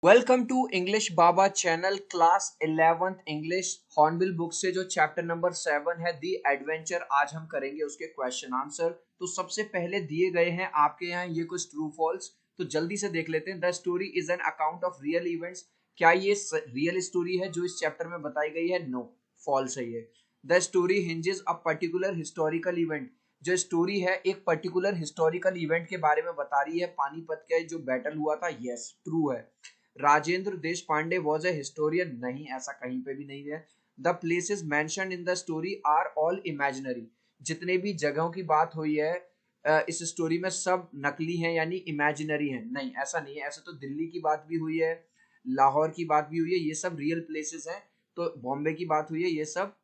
Welcome to English Baba channel class 11th English Hornbill book से जो chapter number 7 है दी adventure. आज हम करेंगे उसके क्वेश्चन आंसर। तो सबसे पहले दिए गए हैं आपके यहाँ ये कुछ ट्रू फॉल्स, तो जल्दी से देख लेते हैं। The story is an account of real events. क्या ये रियल स्टोरी है जो इस चैप्टर में बताई गई है? नो, फॉल्स है ये। The story hinges a particular historical event. जो स्टोरी है एक पर्टिकुलर हिस्टोरिकल इवेंट के बारे में बता रही है, पानीपत का जो बैटल हुआ था। यस, ट्रू है। राजेंद्र देश पांडे वॉज ए हिस्टोरियन। नहीं, ऐसा कहीं पे भी नहीं है। The places mentioned in the story are all imaginary. जितने भी जगहों की बात हुई है इस स्टोरी में सब नकली हैं, यानी इमेजिनरी हैं। नहीं, ऐसा नहीं है। ऐसे तो दिल्ली की बात भी हुई है, लाहौर की बात भी हुई है, ये सब रियल प्लेसेस हैं। तो बॉम्बे की बात हुई है, ये सब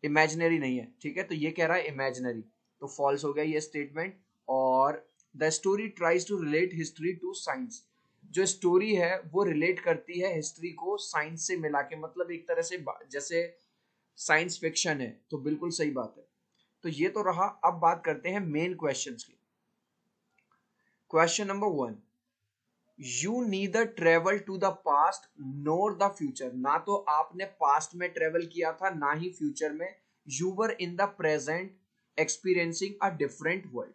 इमेजिनरी नहीं है। ठीक है, तो ये कह रहा है इमेजिनरी, तो फॉल्स हो गया ये स्टेटमेंट। और the story tries to relate history to science. जो स्टोरी है वो रिलेट करती है हिस्ट्री को साइंस से मिला के, मतलब एक तरह से जैसे साइंस फिक्शन है। तो बिल्कुल सही बात है। तो ये तो रहा। अब बात करते हैं मेन क्वेश्चंस की। Question number 1, you neither travel to the past nor the future. ना तो आपने पास्ट में ट्रेवल किया था, ना ही फ्यूचर में। You were in the present experiencing a different world.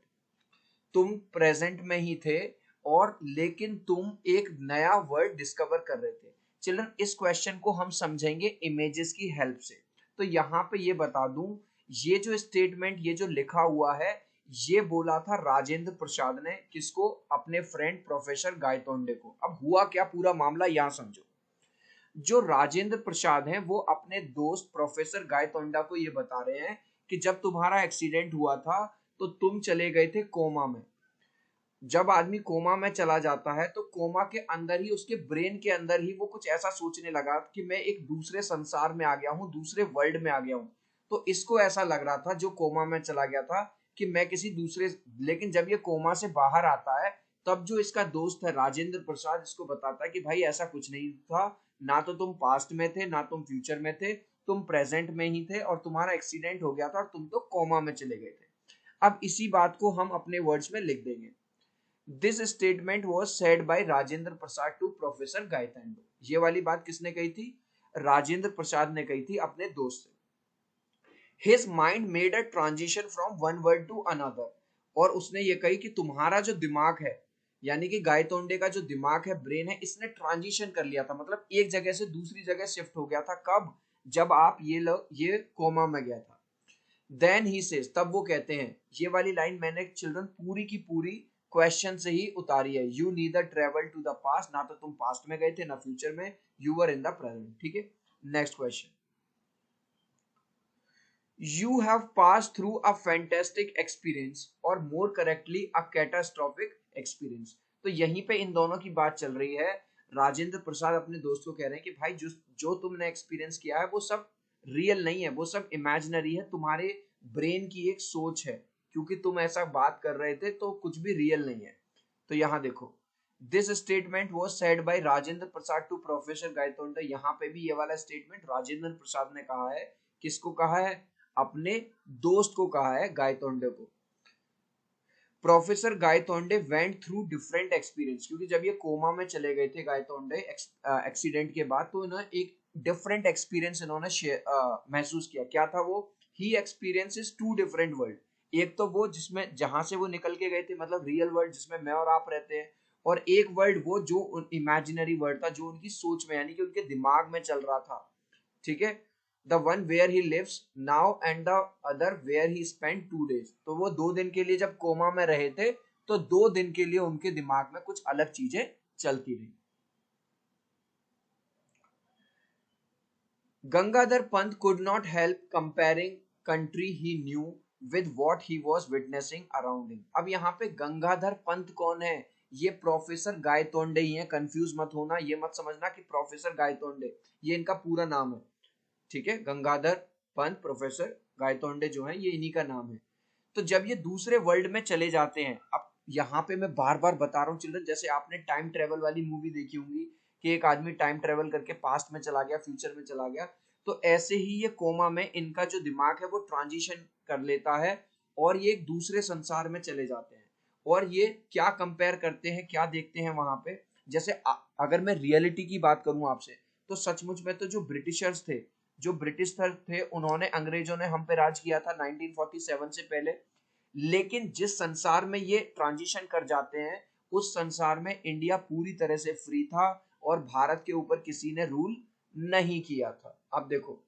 तुम प्रेजेंट में ही थे, और लेकिन तुम एक नया वर्ड डिस्कवर कर रहे थे। चिल्ड्रन, इस क्वेश्चन को हम समझेंगे इमेजेस की हेल्प से। तो यहाँ पे ये बता दूं, ये जो स्टेटमेंट, ये जो लिखा हुआ है, ये बोला था राजेंद्र प्रसाद ने। किसको? अपने फ्रेंड प्रोफेसर गायतोंडे को। अब हुआ क्या, पूरा मामला यहाँ समझो। जो राजेंद्र प्रसाद हैं वो अपने दोस्त प्रोफेसर गायतोंडा को ये बता रहे हैं कि जब तुम्हारा एक्सीडेंट हुआ था तो तुम चले गए थे कोमा में। जब आदमी कोमा में चला जाता है तो कोमा के अंदर ही, उसके ब्रेन के अंदर ही वो कुछ ऐसा सोचने लगा कि मैं एक दूसरे संसार में आ गया हूँ, दूसरे वर्ल्ड में आ गया हूँ। तो इसको ऐसा लग रहा था, जो कोमा में चला गया था, कि मैं किसी दूसरे। लेकिन जब ये कोमा से बाहर आता है, तब जो इसका दोस्त है राजेंद्र प्रसाद, इसको बताता है कि भाई ऐसा कुछ नहीं था। ना तो तुम पास्ट में थे, ना तुम फ्यूचर में थे, तुम प्रेजेंट में ही थे, और तुम्हारा एक्सीडेंट हो गया था और तुम तो कोमा में चले गए थे। अब इसी बात को हम अपने वर्ड्स में लिख देंगे। This statement was said by Rajendra Prasad to professor Gaitonde. ये वाली बात किसने कही थी? राजेंद्र प्रसाद ने कही थी अपने दोस्त से। His mind made a transition from one word to another. और उसने ये कही कि तुम्हारा जो दिमाग है, यानी कि गायतोंडे का जो दिमाग है, ब्रेन है, इसने ट्रांजिशन कर लिया था, मतलब एक जगह से दूसरी जगह शिफ्ट हो गया था। कब? जब आप ये कोमा में गया था। देन ही सेज, तब वो कहते हैं। ये वाली लाइन मैंने चिल्ड्रन पूरी की पूरी क्वेश्चन से ही उतारी है। You neither travel to the past, ना तो तुम पास्ट में गए थे ना फ्यूचर में, you were in the present. ठीक है, next question. You have passed through a fantastic experience, और more correctly a catastrophic experience। तो यहीं पे इन दोनों की बात चल रही है। राजेंद्र प्रसाद अपने दोस्त को कह रहे हैं कि भाई जो जो तुमने एक्सपीरियंस किया है वो सब रियल नहीं है, वो सब इमेजिनरी है, तुम्हारे ब्रेन की एक सोच है। क्योंकि तुम ऐसा बात कर रहे थे तो कुछ भी रियल नहीं है। तो यहाँ देखो, this statement was said by Rajendra Prasad to professor Gaitonde. यहाँ पे भी ये वाला स्टेटमेंट राजेंद्र प्रसाद ने कहा है। किसको कहा है? अपने दोस्त को कहा है, गायतोंडे को। Professor Gaitonde went through different experience, क्योंकि जब ये कोमा में चले गए थे गायतोंडे एक्सीडेंट के बाद, तो इन्होंने एक डिफरेंट एक्सपीरियंस इन्होंने महसूस किया। क्या था वो? ही एक्सपीरियंसेस टू डिफरेंट वर्ल्ड। एक तो वो जिसमें, जहां से वो निकल के गए थे, मतलब रियल वर्ल्ड जिसमें मैं और आप रहते हैं, और एक वर्ल्ड वो जो इमेजिनरी वर्ल्ड था, जो उनकी सोच में, यानी कि उनके दिमाग में चल रहा था। ठीक है, the one where he lives now and the other where he spend 2 days। तो वो 2 दिन के लिए जब कोमा में रहे थे, तो 2 दिन के लिए उनके दिमाग में कुछ अलग चीजें चलती रही। Gangadhar Pant could not help comparing country he new with what he was witnessing around him. अब यहाँ पे गंगाधर पंत कौन है? ये प्रोफेसर गायतोंडे ही है। कंफ्यूज मत होना, ये मत समझना कि प्रोफेसर गायतोंडे ये इनका पूरा नाम है। ठीक है, गंगाधर पंत प्रोफेसर गायतोंडे जो है, ये इन्हीं का नाम है। तो जब ये दूसरे वर्ल्ड में चले जाते हैं, अब यहाँ पे मैं बार बार बता रहा हूँ चिल्ड्रन, जैसे आपने टाइम ट्रेवल वाली मूवी देखी होंगी कि एक आदमी टाइम ट्रेवल करके पास्ट में चला गया, फ्यूचर में चला गया। तो ऐसे ही ये कोमा में इनका जो दिमाग है वो ट्रांजिशन कर लेता है, और ये एक दूसरे संसार में चले जाते हैं। और ये क्या कंपेयर करते हैं, क्या देखते हैं वहां पे? जैसे अगर मैं रियलिटी की बात करूं आपसे, तो सचमुच में तो जो ब्रिटिशर्स थे, जो ब्रिटिश थे, उन्होंने, अंग्रेजों ने हम पे राज किया था 1947 से पहले। लेकिन जिस संसार में ये ट्रांजिशन कर जाते हैं, उस संसार में इंडिया पूरी तरह से फ्री था और भारत के ऊपर किसी ने रूल नहीं किया था। अब देखो,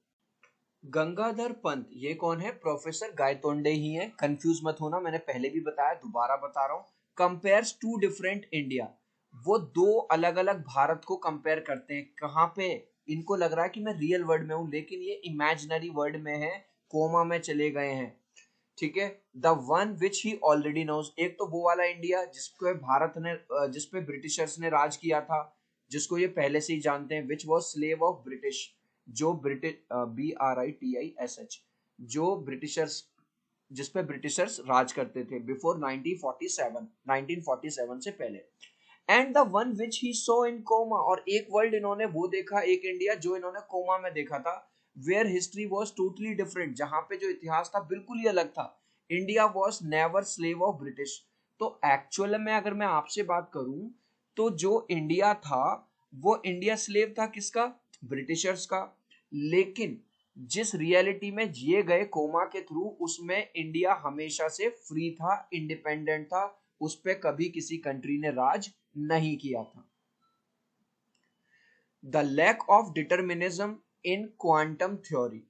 गंगाधर पंत ये कौन है? प्रोफेसर गायतोंडे ही है, कंफ्यूज मत होना, मैंने पहले भी बताया, दोबारा बता रहा हूँ। कंपेयर्स टू डिफरेंट इंडिया, वो दो अलग अलग भारत को कंपेयर करते हैं। कहाँ पे? इनको लग रहा है कि मैं रियल वर्ल्ड में हूँ, लेकिन ये इमेजिनरी वर्ल्ड में है, कोमा में चले गए हैं। ठीक है, the one which he already knows, एक तो वो वाला इंडिया जिसपे भारत ने, जिसपे ब्रिटिशर्स ने राज किया था, जिसको ये पहले से ही जानते हैं, which was slave of British, जो ब्रिटिश, BRITISH, जो ब्रिटिशर्स, जिसपे ब्रिटिशर्स राज करते थे बिफोर 1947 से पहले। And the one which he saw in coma, और एक वर्ल्ड इन्होंने वो देखा, एक इंडिया जो इन्होंने कोमा में देखा था, where history was totally different, जहां पे जो इतिहास था बिल्कुल ही अलग था। India was never slave of British. तो एक्चुअल में अगर मैं आपसे बात करूं, तो जो इंडिया था, वो इंडिया स्लेव था किसका? ब्रिटिशर्स का। लेकिन जिस रियलिटी में जिए गए कोमा के थ्रू, उसमें इंडिया हमेशा से फ्री था, इंडिपेंडेंट था, उस पर कभी किसी कंट्री ने राज नहीं किया था। The lack of determinism in quantum theory,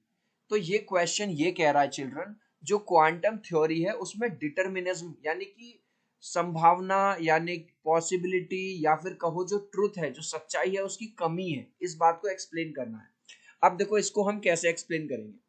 तो ये क्वेश्चन ये कह रहा है चिल्ड्रन, जो क्वांटम थ्योरी है उसमें डिटर्मिनिज्म यानी कि संभावना, यानी पॉसिबिलिटी, या फिर कहो जो ट्रुथ है, जो सच्चाई है, उसकी कमी है, इस बात को एक्सप्लेन करना है। अब देखो, इसको हम कैसे एक्सप्लेन करेंगे?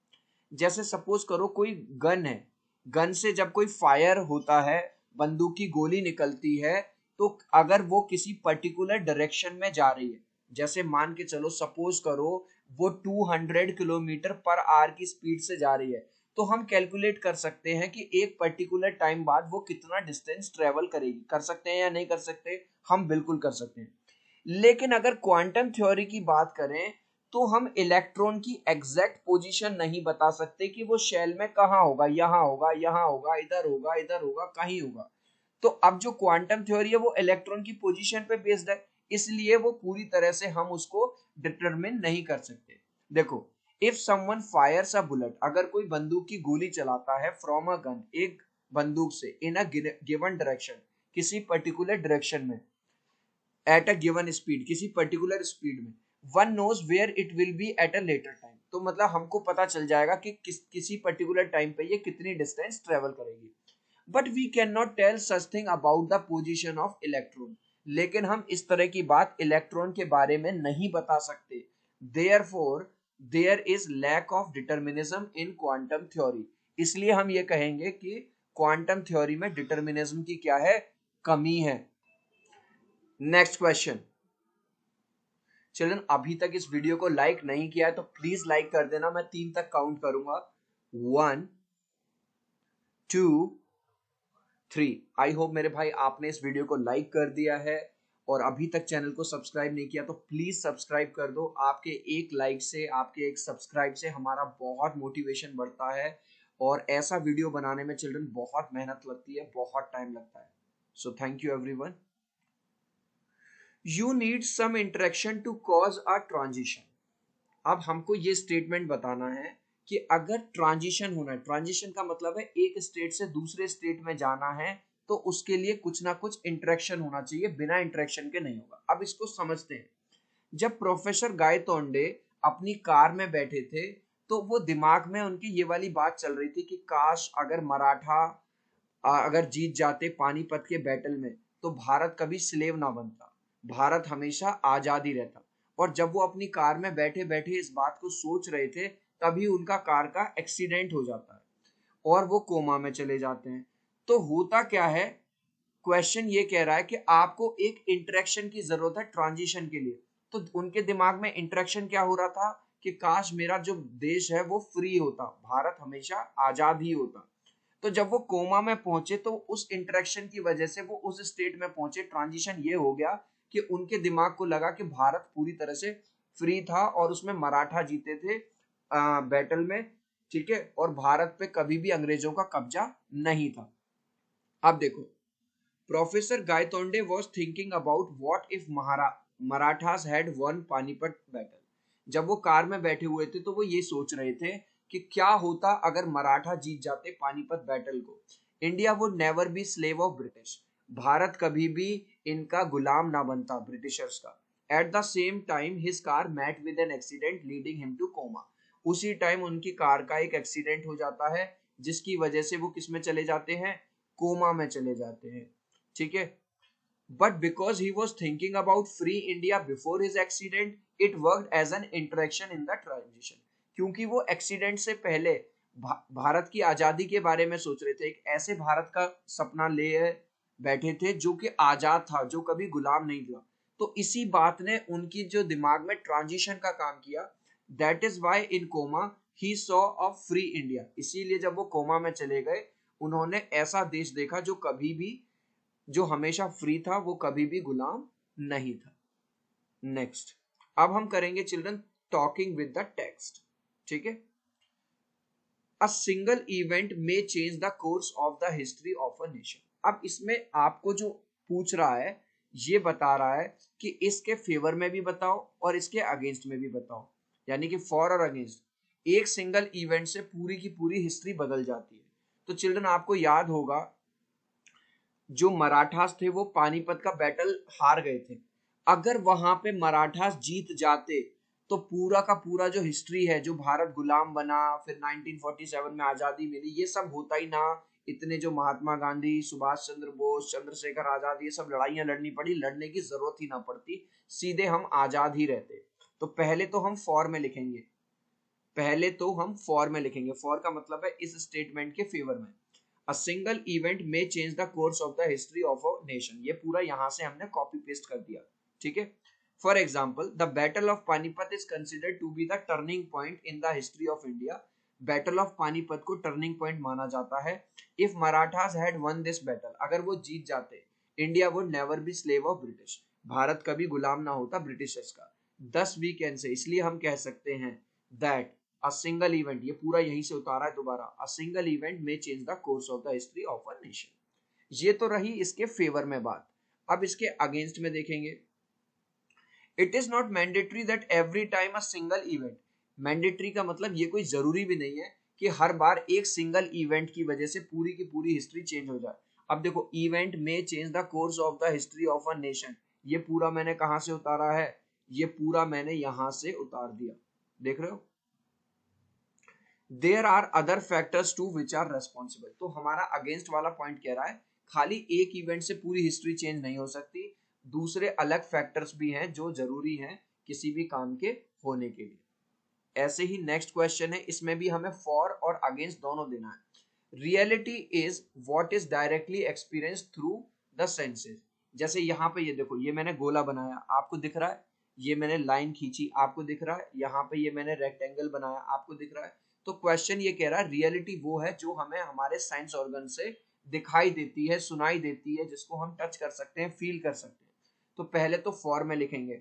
जैसे सपोज करो कोई गन है, गन से जब कोई फायर होता है, बंदूक की गोली निकलती है, तो अगर वो किसी पर्टिकुलर डायरेक्शन में जा रही है, जैसे मान के चलो, सपोज करो वो 200 किलोमीटर पर आवर की स्पीड से जा रही है, तो हम कैलकुलेट कर सकते हैं कि एक पर्टिकुलर टाइम बाद वो कितना डिस्टेंस ट्रेवल करेगी। कर सकते हैं या नहीं कर सकते? हम बिल्कुल कर सकते हैं। लेकिन अगर क्वांटम थ्योरी की बात करें, तो हम इलेक्ट्रॉन की एग्जैक्ट पोजीशन नहीं बता सकते कि वो शेल में कहाँ होगा, यहाँ होगा, यहाँ होगा, इधर होगा, इधर होगा, कहीं होगा। तो अब जो क्वांटम थ्योरी है वो इलेक्ट्रॉन की पोजीशन पे बेस्ड है, इसलिए वो पूरी तरह से हम उसको डिटरमिन नहीं कर सकते। देखो, if someone Fyers a bullet, अगर कोई बंदूक की गोली चलाता है फ्रॉम अ गन, एक बंदूक से, इन अ गिवन डायरेक्शन, किसी पर्टिकुलर डायरेक्शन में, एट अ गिवन स्पीड, किसी पर्टिकुलर स्पीड में, one knows where it will be at a later time, तो मतलब हमको पता चल जाएगा कि किसी पर्टिकुलर टाइम पे ये कितनी डिस्टेंस ट्रेवल करेगी। But we can not tell such thing about the position of electron, लेकिन हम इस तरह की बात इलेक्ट्रॉन के बारे में नहीं बता सकते। Therefore there is lack of determinism in quantum theory, इसलिए हम ये कहेंगे कि क्वांटम थ्योरी में डिटर्मिनिज्म की क्या है? कमी है। Next question. चिल्ड्रन, अभी तक इस वीडियो को लाइक नहीं किया है तो प्लीज लाइक कर देना, मैं 3 तक काउंट करूंगा। 1 2 3। आई होप मेरे भाई आपने इस वीडियो को लाइक कर दिया है, और अभी तक चैनल को सब्सक्राइब नहीं किया तो प्लीज सब्सक्राइब कर दो। आपके एक लाइक से, आपके एक सब्सक्राइब से हमारा बहुत मोटिवेशन बढ़ता है, और ऐसा वीडियो बनाने में चिल्ड्रन बहुत मेहनत लगती है, बहुत टाइम लगता है। So thank you everyone. You need some interaction to cause a transition. अब हमको ये स्टेटमेंट बताना है कि अगर ट्रांजिशन होना है, ट्रांजिशन का मतलब है एक स्टेट से दूसरे स्टेट में जाना है, तो उसके लिए कुछ ना कुछ इंटरेक्शन होना चाहिए, बिना इंटरेक्शन के नहीं होगा। अब इसको समझते हैं। जब प्रोफेसर गायतोंडे अपनी कार में बैठे थे, तो वो दिमाग में उनकी ये वाली बात चल रही थी कि काश अगर मराठा अगर जीत जाते पानीपत के बैटल में, तो भारत कभी स्लेव ना बनता, भारत हमेशा आजाद ही रहता। और जब वो अपनी कार में बैठे बैठे इस बात को सोच रहे थे, तभी उनका कार का एक्सीडेंट हो जाता है और वो कोमा में चले जाते हैं। तो होता क्या है, क्वेश्चन ये कह रहा है कि आपको एक इंटरेक्शन की जरूरत है ट्रांजिशन के लिए। तो उनके दिमाग में इंटरेक्शन क्या हो रहा था कि काश मेरा जो देश है वो फ्री होता, भारत हमेशा आजाद ही होता। तो जब वो कोमा में पहुंचे, तो उस इंटरेक्शन की वजह से वो उस स्टेट में पहुंचे। ट्रांजिशन ये हो गया कि उनके दिमाग को लगा कि भारत पूरी तरह से फ्री था और उसमें मराठा जीते थे बैटल में, ठीक है, और भारत पे कभी भी अंग्रेजों का कब्जा नहीं था। अब देखो, professor Gaitonde was thinking about what if Marathas had one Panipat battle. जब वो कार में बैठे हुए थे तो वो ये सोच रहे थे कि क्या होता अगर मराठा जीत जाते पानीपत बैटल को। India would never be slave of British, Bharat कभी भी इनका गुलाम ना बनता ब्रिटिशर्स का। At the same time his car met with an accident leading him to coma. उसी टाइम उनकी कार का एक एक्सीडेंट हो जाता है जिसकी वजह से वो किस में चले जाते हैं, कोमा में चले जाते हैं। ठीक है, but because he was thinking about free India before his accident it worked as an interaction in the transition. क्योंकि वो एक्सीडेंट से पहले भारत की आजादी के बारे में सोच रहे थे, एक ऐसे भारत का सपना ले बैठे थे जो कि आजाद था, जो कभी गुलाम नहीं था। तो इसी बात ने उनकी जो दिमाग में ट्रांजिशन का काम किया। That is why in coma he saw a free India. इसीलिए जब वो कोमा में चले गए उन्होंने ऐसा देश देखा जो कभी भी, जो हमेशा फ्री था, वो कभी भी गुलाम नहीं था। नेक्स्ट, अब हम करेंगे children talking with the text. ठीक है, अ सिंगल इवेंट में change the course of the history of a nation. अब इसमें आपको जो पूछ रहा है ये बता रहा है कि इसके फेवर में भी बताओ और इसके अगेंस्ट में भी बताओ, यानी कि फॉर और अगेंस्ट। एक सिंगल इवेंट से पूरी की पूरी हिस्ट्री बदल जाती है। तो चिल्ड्रन आपको याद होगा जो मराठास थे वो पानीपत का बैटल हार गए थे। अगर वहां पे मराठास जीत जाते तो पूरा का पूरा जो हिस्ट्री है, जो भारत गुलाम बना, फिर 1947 में आजादी मिली, ये सब होता ही ना। इतने जो महात्मा गांधी, सुभाष चंद्र बोस, चंद्रशेखर आजाद, ये सब लड़ाइयां लड़नी पड़ी, लड़ने की जरूरत ही ना पड़ती, सीधे हम आजाद ही रहते। तो पहले तो हम फॉर में लिखेंगे, पहले तो हम फॉर में लिखेंगे। फॉर का मतलब है इस स्टेटमेंट के फेवर में। A single event may change the course of the history of a nation। ये पूरा यहां से हमने कॉपी पेस्ट कर दिया। ठीक है, for example the battle of Panipat is considered to be the turning point in the history of India. Battle of Panipat को टर्निंग पॉइंट माना जाता है। If Marathas had won this battle, अगर वो जीत जाते, India would never be slave of British, Bharat कभी गुलाम ना होता ब्रिटिशर्स का। दस वी कैन से, इसलिए हम कह सकते हैं दैट अ सिंगल इवेंट, ये पूरा यहीं से उतारा है दोबारा, अ सिंगल इवेंट में change the course of the history of a nation. ये तो रही इसके फेवर में बात। अब इसके अगेंस्ट में देखेंगे। It is not mandatory that every time a single event. Mandatory का मतलब ये कोई जरूरी भी नहीं है कि हर बार एक सिंगल इवेंट की वजह से पूरी की पूरी हिस्ट्री चेंज हो जाए। अब देखो, इवेंट में change the course of the history of a nation, ये पूरा मैंने कहां से उतारा है, ये पूरा मैंने यहां से उतार दिया, देख रहे हो। There are other factors too which are responsible. तो हमारा अगेंस्ट वाला पॉइंट कह रहा है खाली एक इवेंट से पूरी हिस्ट्री चेंज नहीं हो सकती, दूसरे अलग फैक्टर्स भी हैं जो जरूरी हैं किसी भी काम के होने के लिए। ऐसे ही नेक्स्ट क्वेश्चन है, इसमें भी हमें फॉर और अगेंस्ट दोनों देना है। Reality is what is directly experience through the senses. जैसे यहाँ पे ये देखो, ये मैंने गोला बनाया, आपको दिख रहा है, ये मैंने लाइन खींची, आपको दिख रहा है, यहाँ पे ये मैंने रेक्टेंगल बनाया, आपको दिख रहा है। तो क्वेश्चन ये कह रहा है रियलिटी वो है जो हमें हमारे सेंस ऑर्गन से दिखाई देती है, सुनाई देती है, जिसको हम टच कर सकते हैं, फील कर सकते हैं। तो पहले तो फॉर में लिखेंगे,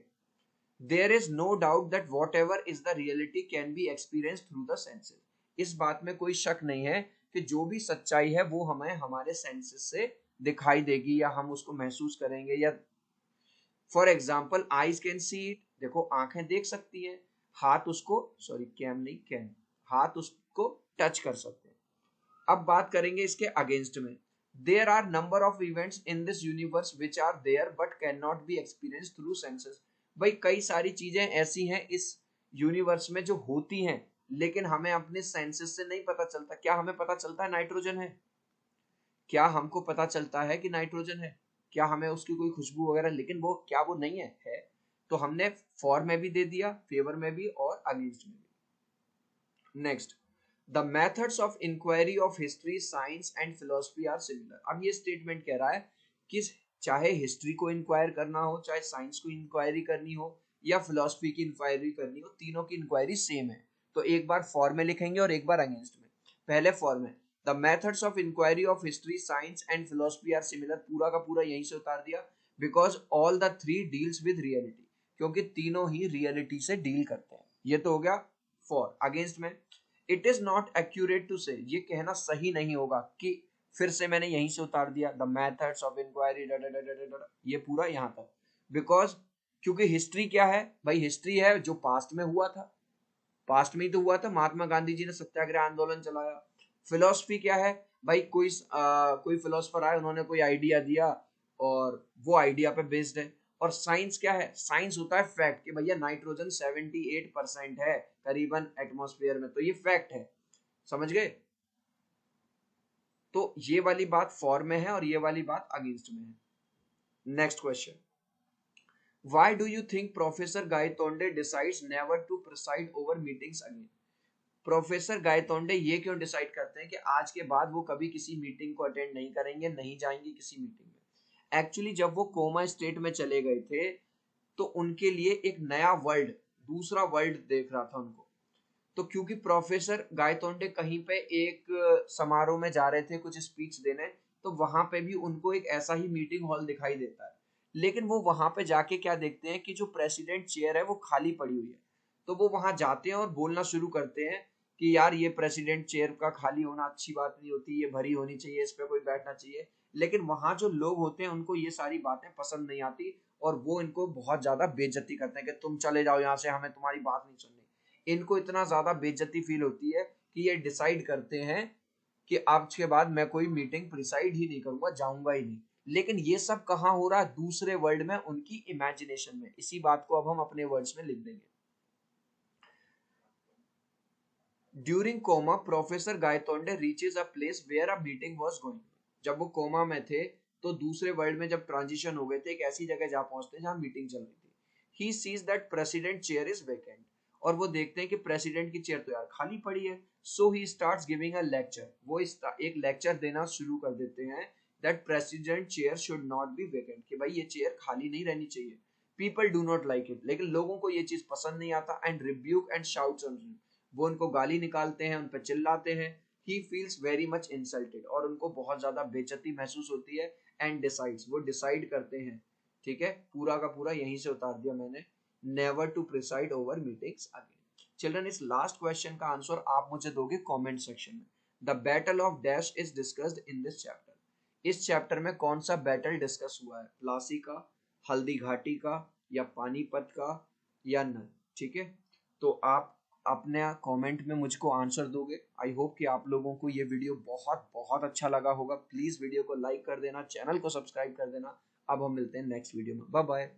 there is no doubt that whatever is the reality can be experience through the senses. इस बात में कोई शक नहीं है कि जो भी सच्चाई है वो हमें हमारे सेंसेस से दिखाई देगी या हम उसको महसूस करेंगे। या for example eyes can see it, देखो आंखें देख सकती हैं, हाथ उसको, सॉरी कैम नहीं कैन, हाथ उसको टच कर सकते हैं। अब बात करेंगे इसके अगेंस्ट में। There are number of events in this universe which are there but can not be experience through senses. भाई कई सारी चीजें ऐसी हैं इस यूनिवर्स में जो होती हैं लेकिन हमें अपने सेंसेस से नहीं पता चलता। क्या हमें पता चलता है नाइट्रोजन है? क्या हमको पता चलता है कि नाइट्रोजन है? क्या हमें उसकी कोई खुशबू वगैरह, लेकिन वो क्या वो नहीं है? तो हमने फॉर में भी दे दिया, फेवर में भी और अगेंस्ट में भी। Next, the methods of inquiry of history, science and philosophy are similar. अब ये स्टेटमेंट कह रहा है कि चाहे हिस्ट्री को इंक्वायर करना हो, चाहे साइंस को इंक्वायरी करनी हो या फिलोसफी की इंक्वायरी करनी हो, तीनों की इंक्वायरी सेम है। तो एक बार फॉर में लिखेंगे और एक बार अगेंस्ट में। पहले फॉर में, the methods of inquiry of history, science and philosophy are similar, पूरा का पूरा यहीं से उतार दिया। Because all the three deals with reality, क्योंकि तीनों ही रियलिटी से डील करते हैं। ये तो हो गया फॉर। अगेंस्ट में, it is not accurate to say, ये कहना सही नहीं होगा कि फिर से मैंने यहीं से उतार दिया द मेथड्स ऑफ इंक्वायरी, ये पूरा यहाँ तक। बिकॉज क्योंकि हिस्ट्री क्या है भाई, हिस्ट्री है जो पास्ट में हुआ था, पास्ट में ही तो हुआ था, महात्मा गांधी जी ने सत्याग्रह आंदोलन चलाया। फिलोसफी क्या है भाई, कोई फिलोसफर आए, उन्होंने कोई आइडिया दिया और वो आइडिया पे बेस्ड है। और साइंस क्या है, साइंस होता है फैक्ट कि भैया नाइट्रोजन 78% है करीबन एटमॉस्फेयर में, तो ये फैक्ट है, समझ गए। तो ये वाली बात फॉर में है और ये वाली बात अगेंस्ट में है। Next question, why do you think professor Gaitonde decides never to preside over meetings again? Professor Gaitonde ये क्यों डिसाइड करते हैं कि आज के बाद वो कभी किसी मीटिंग को अटेंड नहीं करेंगे, नहीं जाएंगे किसी मीटिंग में? एक्चुअली जब वो कोमा स्टेट में चले गए थे तो उनके लिए एक नया वर्ल्ड, दूसरा वर्ल्ड देख रहा था उनको। तो क्योंकि प्रोफेसर गायतोंडे कहीं पे एक समारोह में जा रहे थे कुछ स्पीच देने, तो वहां पे भी उनको एक ऐसा ही मीटिंग हॉल दिखाई देता है। लेकिन वो वहां पे जाके क्या देखते हैं कि जो प्रेसिडेंट चेयर है वो खाली पड़ी हुई है। तो वो वहां जाते हैं और बोलना शुरू करते हैं कि यार ये प्रेसिडेंट चेयर का खाली होना अच्छी बात नहीं होती, ये भरी होनी चाहिए, इस पे कोई बैठना चाहिए। लेकिन वहां जो लोग होते हैं उनको ये सारी बातें पसंद नहीं आती और वो इनको बहुत ज्यादा बेइज्जती करते हैं कि तुम चले जाओ यहाँ से, हमें तुम्हारी बात नहीं सुननी। इनको इतना ज्यादा बेइज्जती फील होती है कि ये डिसाइड करते हैं कि आज के बाद मैं कोई मीटिंग प्रिसाइड ही नहीं करूंगा, जाऊंगा ही नहीं। लेकिन ये सब कहाँ हो रहा है, दूसरे वर्ल्ड में, उनकी इमेजिनेशन में। इसी बात को अब हम अपने वर्ड्स में लिख देंगे। During coma professor Gaitonde reaches a place where a meeting was going. जब वो कोमा में थे तो दूसरे वर्ल्ड में जब ट्रांजिशन हो गए थे, एक ऐसी जगह जा पहुंचते जहां मीटिंग चल रही थी। He sees that president chair is vacant, और वो देखते हैं कि प्रेसिडेंट की चेयर तो यार खाली पड़ी है। So he starts giving a lecture, वो एक लेक्चर देना शुरू कर देते हैं that president chair should not be vacant, कि भाई ये चेयर खाली नहीं रहनी चाहिए। People do not like it, लेकिन लोगों को ये चीज पसंद नहीं आता। And rebuke and shouts on him, वो उनको गाली निकालते हैं, उन पर चिल्लाते हैं। He feels very much insulted, और उनको बहुत ज्यादा बेइज्जती महसूस होती है। एंड डिसाइड्स, वो डिसाइड करते हैं, ठीक है, पूरा का पूरा यहीं से उतार दिया मैंने, never to preside over meetings again. Children, इस लास्ट क्वेश्चन का आंसर आप मुझे दोगे कमेंट सेक्शन में। The battle of dash is discussed in this chapter. इस चैप्टर में कौन सा बैटल डिस्कस हुआ है, प्लासी का, हल्दी घाटी का, या पानीपत का, या नल? ठीक है, तो आप अपने कमेंट में मुझको आंसर दोगे। आई होप कि आप लोगों को ये वीडियो बहुत बहुत अच्छा लगा होगा। प्लीज वीडियो को लाइक कर देना, चैनल को सब्सक्राइब कर देना। अब हम मिलते हैं नेक्स्ट वीडियो में, बाय बाय।